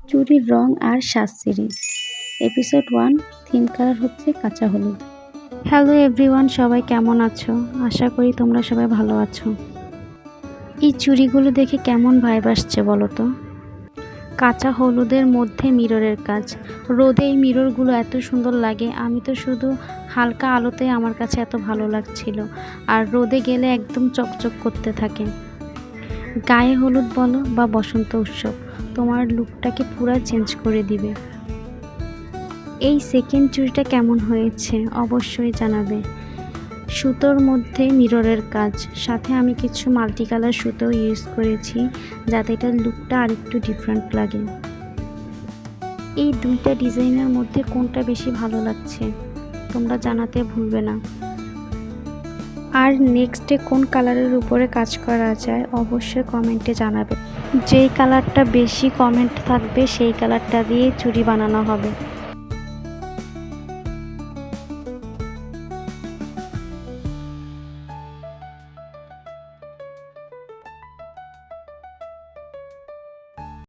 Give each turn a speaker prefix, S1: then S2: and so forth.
S1: চুড়ির রং আর সাজ series episode 1 theme colour হচ্ছে কাঁচা হলুদ। হ্যালো এভরিওয়ান, সবাই কেমন আছো? আশা করি তোমরা সবাই ভালো আছো। এই চুড়িগুলো দেখে কেমন ভাইব আসছে বলো তো? কাঁচা হলুদের মধ্যে মিররের কাজ। রোদে এই মিররগুলো এত সুন্দর লাগে, আমি তো শুধু হালকা আলোতে আমার কাছে এত ভালো লাগছিল, আর রোদে গেলে একদম চকচক করতে থাকে। গায়ে হলুদ বলো বা বসন্ত উৎসব, তোমার লুকটাকে পুরো চেঞ্জ করে দিবে। এই সেকেন্ড চুড়িটা কেমন হয়েছে অবশ্যই জানাবে। সুতোর মধ্যে মিররের কাজ, সাথে আমি কিছু মাল্টি কালার সুতো ইউজ করেছি যাতে এটার লুকটা আরেকটু ডিফারেন্ট লাগে। এই দুইটা ডিজাইনের মধ্যে কোনটা বেশি ভালো লাগছে তোমরা জানাতে ভুলবে না। আর নেক্সটে কোন কালারের উপরে কাজ করা যায় অবশ্যই কমেন্টে জানাবে। যেই কালারটা বেশি কমেন্ট থাকবে সেই কালারটা দিয়ে চুড়ি বানানো হবে।